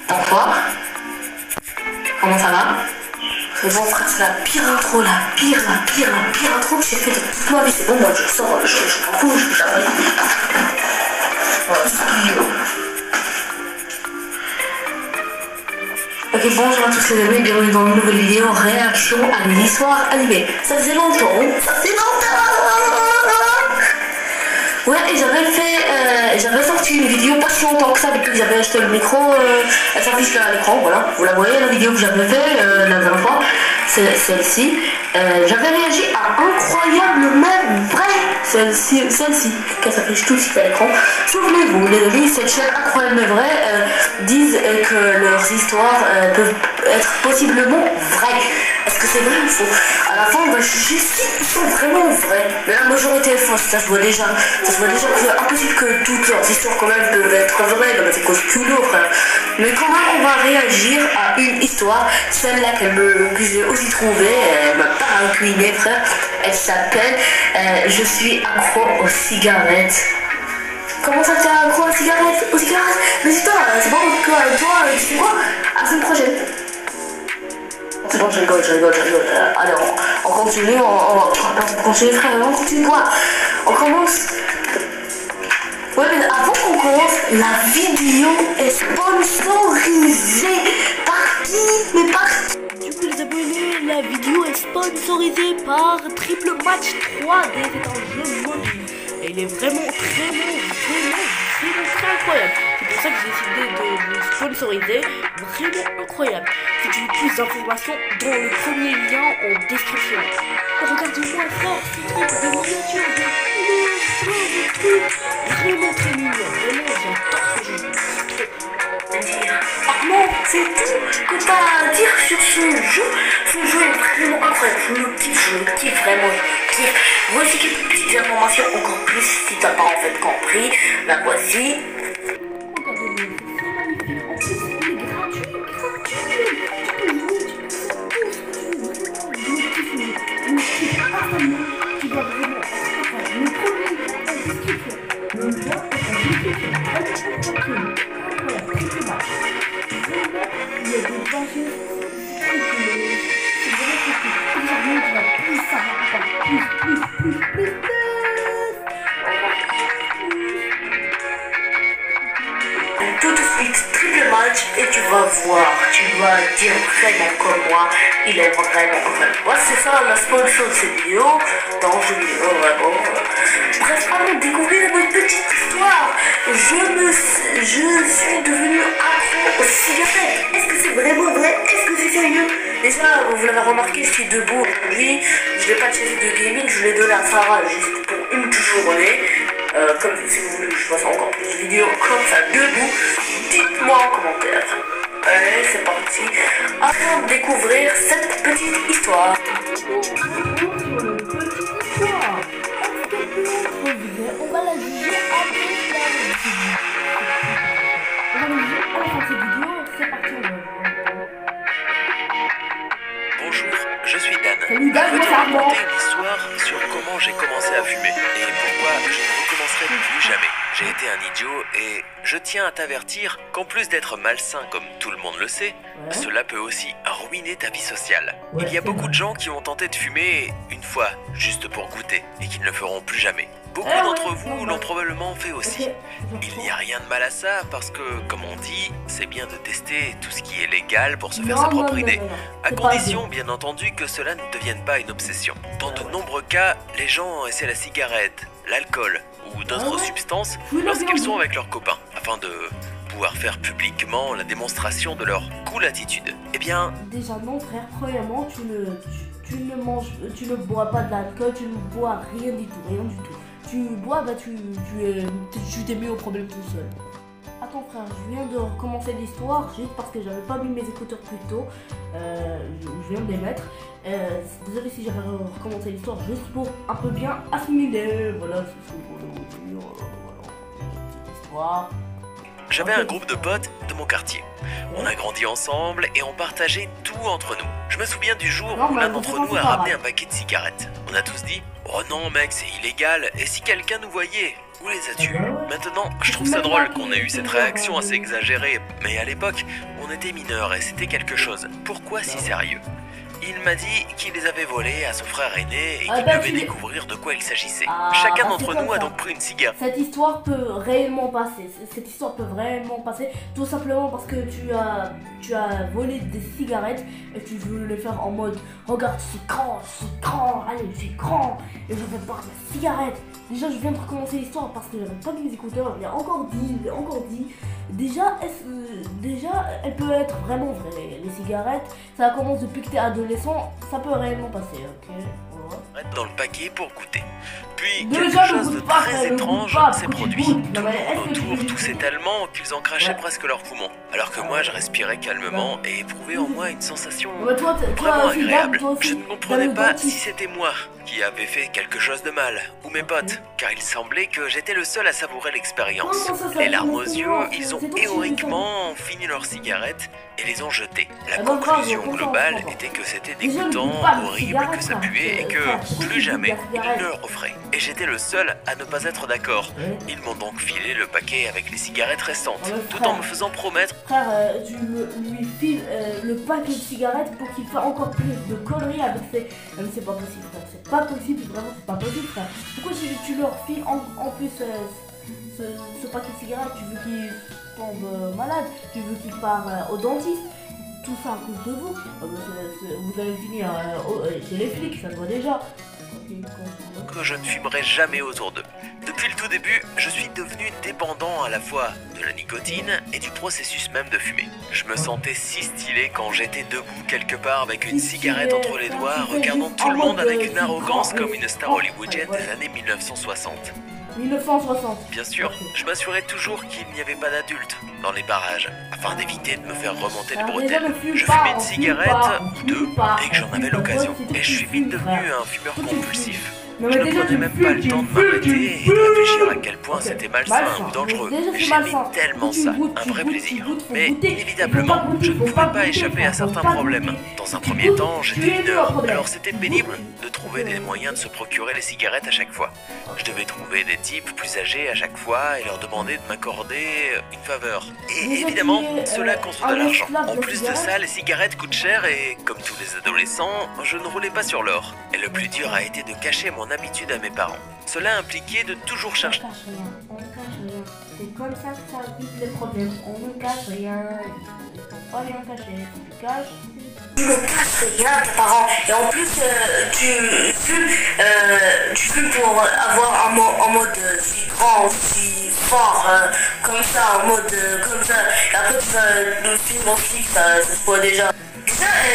Bonsoir. Comment ça va? C'est bon frère, c'est la pire intro, la pire intro que j'ai fait de toute ma vie. C'est bon, moi je sors, je m'en fous, je jamais. Voilà, ok, bonjour à tous les amis, bienvenue dans une nouvelle vidéo réaction à l'histoire animée. Ça faisait longtemps. Ouais, et j'avais sorti une vidéo pas si longtemps que ça depuis que j'avais acheté le micro, elle s'affiche là à l'écran, voilà. Vous la voyez, la vidéo que j'avais fait la dernière fois, c'est celle-ci. J'avais réagi à incroyable même vrai, celle-ci, qui s'affiche tout de suite à l'écran. Souvenez-vous, les amis, cette chaîne incroyable mais vrai disent que leurs histoires peuvent être possiblement vraies. Est-ce que c'est vrai ou faux? À la fin, on va juger si ils sont vraiment vrais. Mais la majorité est fausse, ça se voit déjà. Ça se voit déjà que c'est impossible que toutes leurs histoires quand même peuvent être vraies. Non mais c'est cause culot, frère. Mais quand même, on va réagir à une histoire, celle-là que j'ai aussi trouvée, elle m'a pas incliné, frère. Elle s'appelle Je suis accro aux cigarettes. Comment ça t'es accro aux cigarettes? Mais c'est toi, c'est pas toi, tu sais quoi? À la semaine prochaine. C'est bon, je rigole. Allez, on continue, on continue, frère, on continue. Voilà. On commence. Ouais, mais avant qu'on commence, la vidéo est sponsorisée par qui? Mais par... Du coup, les abonnés, la vidéo est sponsorisée par Triple Match 3D. C'est un jeu mobile. Et il est vraiment très incroyable. C'est pour ça que j'ai décidé de le sponsoriser. Vraiment incroyable. Si tu veux plus d'informations, dans le premier lien en description. Regardez-moi frère, ce truc de miniature de vraiment très mignon. Vraiment, j'adore ce jeu. Non, c'est tout que t'as à dire sur ce jeu. Ce jeu est vraiment incroyable. Je le kiffe vraiment. Voici quelques petites informations encore plus si t'as pas en fait compris. La voici. Tout de suite, triple match et tu vas voir, tu vas dire vraiment comme moi, il est vraiment vrai. Ouais, c'est ça la sponsor de cette vidéo, dans une vidéo vraiment. Bref, avant de découvrir votre petite histoire, je suis devenu accro aux cigarettes. Est-ce que c'est vraiment vrai? Est-ce que c'est sérieux? Déjà, vous l'avez remarqué, je suis debout aujourd'hui, je n'ai pas de chaise de gaming, je l'ai donné à Sarah juste pour une journée. Comme si vous voulez que je fasse encore plus de vidéos comme ça debout, dites-moi en commentaire. Allez, c'est parti. Afin de découvrir cette petite histoire. On va la juger après cette vidéo. C'est parti. Bonjour, je suis Dan. Salut Dan, je vais te moi, raconter une histoire sur comment j'ai commencé à fumer et pourquoi je ne recommencerai plus jamais. J'ai été un idiot et je tiens à t'avertir qu'en plus d'être malsain comme tout le monde le sait, cela peut aussi ruiner ta vie sociale. Il y a beaucoup de gens qui ont tenté de fumer une fois, juste pour goûter, et qui ne le feront plus jamais. Beaucoup d'entre vous l'ont probablement fait aussi. Il n'y a rien de mal à ça parce que, comme on dit, c'est bien de tester tout ce qui est légal pour se faire sa propre idée. À condition, bien entendu, que cela ne devienne pas une obsession. Dans de nombreux cas, les gens essaient la cigarette, l'alcool ou d'autres substances lorsqu'ils sont avec leurs copains, afin de pouvoir faire publiquement la démonstration de leur cool attitude. Eh bien... Déjà non frère, premièrement, tu ne bois pas de l'alcool, tu ne bois rien du tout. Tu bois, bah tu t'es mis au problème tout seul. Attends frère, je viens de recommencer l'histoire juste parce que j'avais pas mis mes écouteurs plus tôt. Je viens de les mettre. Désolé si j'avais recommencé l'histoire juste pour un peu bien assimiler. Voilà, c'est ce qu'on veut dire. Voilà, petite histoire. J'avais un groupe de potes de mon quartier. On a grandi ensemble et on partageait tout entre nous. Je me souviens du jour où l'un d'entre nous a ramené un paquet de cigarettes. On a tous dit « Oh non mec, c'est illégal, et si quelqu'un nous voyait ?» ou les as tués. Maintenant, je trouve ça drôle qu'on ait eu cette réaction assez exagérée, mais à l'époque, on était mineurs et c'était quelque chose. Pourquoi si sérieux? Il m'a dit qu'il les avait volés à son frère aîné et qu'il devait découvrir de quoi il s'agissait. Chacun d'entre nous a donc pris une cigarette. Cette histoire peut réellement passer. Cette histoire peut vraiment passer tout simplement parce que tu as volé des cigarettes et tu veux les faire en mode regarde, c'est grand, allez, c'est grand et je vais boire la cigarette. Déjà, je viens de recommencer l'histoire parce que j'avais pas mis les écouteurs. Il a encore dit. Déjà, elle peut être vraiment vraie. Les cigarettes, ça commence depuis que t'es adolescent, ça peut réellement passer, ok? Voilà. Dans le paquet pour goûter. Puis quelque chose de très étrange s'est produit. Tout le monde autour toussait tellement qu'ils en crachaient presque leurs poumons. Alors que moi je respirais calmement et éprouvais en moi une sensation vraiment agréable. Je ne comprenais pas si c'était moi qui avais fait quelque chose de mal, ou mes potes, car il semblait que j'étais le seul à savourer l'expérience. Les larmes aux yeux, ils ont héroïquement fini leurs cigarettes et les ont jetées. La conclusion globale était que c'était dégoûtant, horrible, que ça puait et que plus jamais ils ne le referaient. Et j'étais le seul à ne pas être d'accord. Ils m'ont donc filé le paquet avec les cigarettes restantes, tout en me faisant promettre... Frère, tu lui files le paquet de cigarettes pour qu'il fasse encore plus de conneries avec ses... Mais c'est pas possible, frère. C'est pas possible, vraiment, c'est pas possible, frère. Pourquoi tu leur files en plus ce paquet de cigarettes? Tu veux qu'il tombe malade? Tu veux qu'il parte au dentiste? Tout ça à cause de vous. Vous allez finir chez les flics, ça se voit déjà. Que je ne fumerai jamais autour d'eux. Depuis le tout début, je suis devenu dépendant à la fois de la nicotine et du processus même de fumer. Je me sentais si stylé quand j'étais debout quelque part avec une cigarette entre les doigts, regardant tout le monde avec une arrogance comme une star hollywoodienne des années 1960. 1960. Bien sûr, je m'assurais toujours qu'il n'y avait pas d'adultes dans les barrages, afin d'éviter de me faire remonter le bretelles. Je fumais une cigarette ou deux dès que j'en avais l'occasion, et je suis vite devenu un fumeur compulsif. Je ne prenais même pas le temps de m'arrêter et de réfléchir à quel point c'était malsain ou dangereux. J'aimais tellement ça, un vrai plaisir. Mais inévitablement, je ne pouvais pas échapper à certains problèmes. Dans un premier temps, j'étais mineur, alors c'était pénible de trouver des moyens de se procurer les cigarettes à chaque fois. Je devais trouver des types plus âgés à chaque fois et leur demander de m'accorder une faveur. Et évidemment, cela contre de l'argent. En plus de ça, les cigarettes coûtent cher et, comme tous les adolescents, je ne roulais pas sur l'or. Et le plus dur a été de cacher mon habitude à mes parents. Cela impliquait de toujours chercher... On ne cache rien. C'est comme ça que ça évite les problèmes. On ne cache rien. Il ne faut pas rien cacher. Tu caches. Tu ne casses rien à tes parents. Et en plus, tu fumes pour avoir un mode si grand, si fort, comme ça, en mode comme ça. Et après, tu vas nous filmer aussi, ça se voit déjà.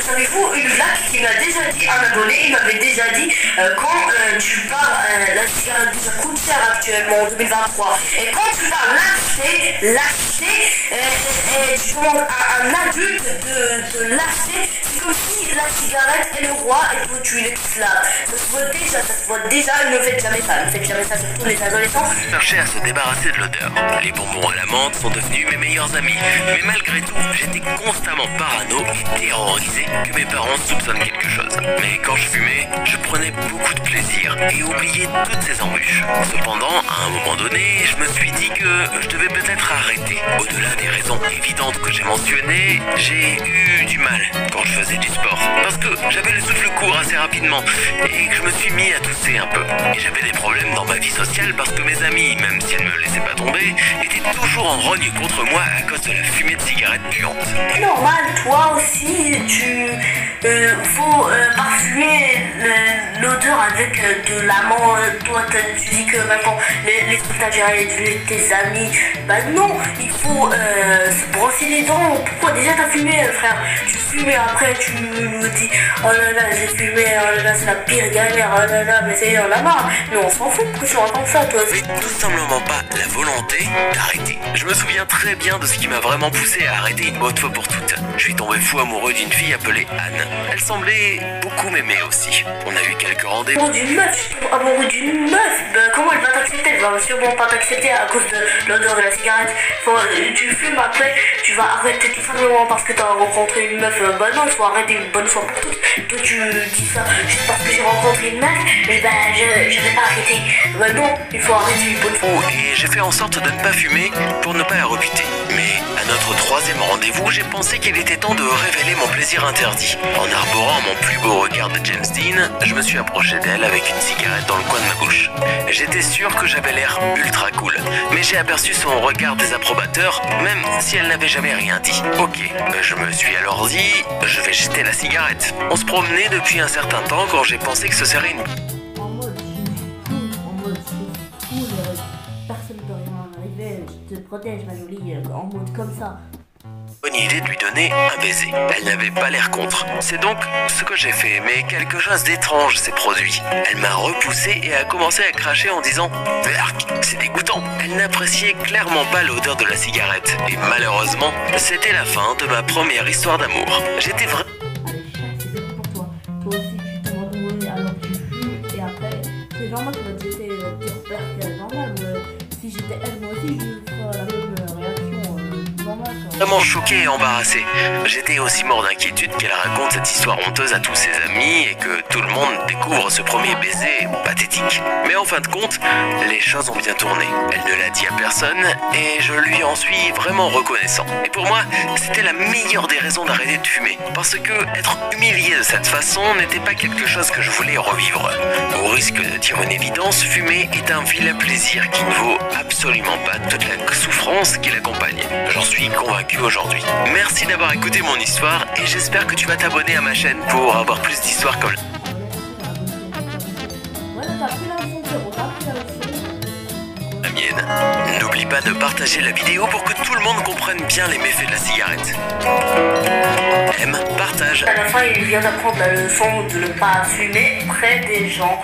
Savez-vous une blague qu'il m'a déjà dit un abonné? Il m'avait déjà dit quand tu pars, la cigarette déjà coûte cher actuellement en 2023, et quand tu pars l'acheter et tu demandes à un adulte de l'acheter, c'est comme si la cigarette est le roi et toi tu es l'esclave. Ça se voit déjà, ne faites jamais ça, surtout les adolescents. Je cherchais à se débarrasser de l'odeur. Les bonbons à la menthe sont devenus mes meilleurs amis, mais malgré tout, j'étais constamment parano et terrorisé que mes parents soupçonnent quelque chose. Mais quand je fumais, je prenais beaucoup de plaisir et oubliais toutes ces embûches. Cependant, à un moment donné, je me suis dit que je devais peut-être arrêter. Au-delà des raisons évidentes que j'ai mentionnées, j'ai eu du mal quand je faisais du sport. Parce que j'avais le souffle court assez rapidement et que je me suis mis à tousser un peu. Et j'avais des problèmes dans ma vie sociale parce que mes amis, même s'ils ne me laissaient pas tomber, étaient toujours en rogne contre moi à cause de la fumée de cigarettes puantes. C'est normal, toi aussi, faut parfumer l'odeur avec de l'amande. Toi, tu dis que maintenant les stagiaires et tes amis, bah non, il faut se brosser les dents. Pourquoi déjà t'as fumé, frère? Tu fumais, après tu me dis oh là là, j'ai fumé, oh là là, c'est la pire galère, oh là là, mais c'est on a marre. Mais on s'en fout, pourquoi tu racontes ça, toi? Mais tout simplement pas la volonté d'arrêter. Je me souviens très bien de ce qui m'a vraiment poussé à arrêter une bonne fois pour toutes. Je suis tombé fou amoureux d'une fille appelée Anne. Elle semblait beaucoup m'aimer aussi. On a eu quelques rendez-vous. Amoureux d'une meuf, je tombe amoureux d'une meuf. Ben, comment elle va t'accepter? Elle va sûrement pas t'accepter à cause de l'odeur de la cigarette. Tu fumes après, tu vas arrêter tout simplement parce que t'as rencontré une meuf. Ben non, il faut arrêter une bonne fois pour toutes. Toi tu dis ça juste parce que j'ai rencontré une meuf, mais ben je vais pas arrêter. Ben non, il faut arrêter une bonne fois. Oh, et j'ai fait en sorte de ne pas fumer pour ne pas la rebuter. Mais à notre troisième rendez-vous, j'ai pensé qu'il était temps de révéler mon plaisir interdit. En arborant mon plus beau regard de James Dean, je me suis approché d'elle avec une cigarette dans le coin de ma bouche. J'étais sûr que j'avais l'air ultra cool, mais j'ai aperçu son regard désapprobateur, même si elle n'avait jamais rien dit. Ok, je me suis alors dit, je vais jeter la cigarette. On se promenait depuis un certain temps quand j'ai pensé que ce serait une... En mode, je suis cool, en mode, je suis cool, personne ne peut rien arriver, je te protège ma jolie, en mode comme ça. Bonne idée de lui donner un baiser. Elle n'avait pas l'air contre. C'est donc ce que j'ai fait, mais quelque chose d'étrange s'est produit. Elle m'a repoussé et a commencé à cracher en disant « Berk, c'est dégoûtant ». Elle n'appréciait clairement pas l'odeur de la cigarette. Et malheureusement, c'était la fin de ma première histoire d'amour. J'étais vraiment... Allez, chat, c'est bien pour toi. Toi aussi, tu tombes amoureux alors que tu fumes, et après, c'est normal que tu vas te dire Berk, c'est normal, mais si j'étais elle, moi aussi, je ferais la même réaction normale. Vraiment choqué et embarrassé. J'étais aussi mort d'inquiétude qu'elle raconte cette histoire honteuse à tous ses amis et que tout le monde découvre ce premier baiser pathétique. Mais en fin de compte, les choses ont bien tourné. Elle ne l'a dit à personne et je lui en suis vraiment reconnaissant. Et pour moi, c'était la meilleure des raisons d'arrêter de fumer. Parce que être humilié de cette façon n'était pas quelque chose que je voulais revivre. Au risque de dire une évidence, fumer est un vilain plaisir qui ne vaut absolument pas toute la souffrance qui l'accompagne. J'en suis convaincu aujourd'hui. Merci d'avoir écouté mon histoire et j'espère que tu vas t'abonner à ma chaîne pour avoir plus d'histoires comme la mienne. N'oublie pas de partager la vidéo pour que tout le monde comprenne bien les méfaits de la cigarette. Aime, partage. À la fin, il vient d'apprendre la leçon de ne pas fumer près des gens.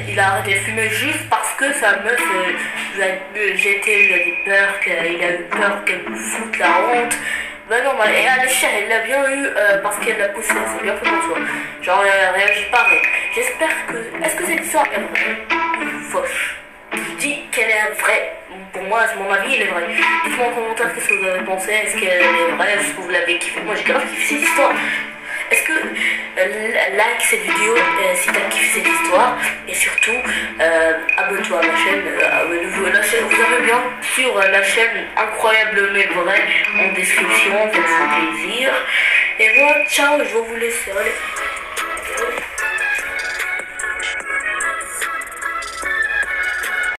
Il a arrêté de fumer juste parce que sa meuf lui a jeté, il a eu peur qu'elle lui foute la honte. Ben non, et à l'échelle, elle l'a bien eu parce qu'elle l'a poussé, c'est bien fait pour toi. Genre, elle réagit pareil. J'espère que... Est-ce que cette histoire est vraie ou fausse? Je dis qu'elle est vraie. Pour moi, c'est mon avis, elle est vraie. Dites-moi en commentaire qu'est-ce que vous avez pensé. Est-ce qu'elle est vraie? Est-ce que vous l'avez kiffé? Moi, j'ai grave kiffé cette histoire. Est-ce que like cette vidéo si t'as kiffé cette histoire? Et surtout, abonne-toi à ma chaîne. Abonnez-vous à la chaîne, vous avez bien sur la chaîne Incroyable mais Vrai en description. Faites-vous plaisir. Et moi, ciao, je vais vous laisser. Allez.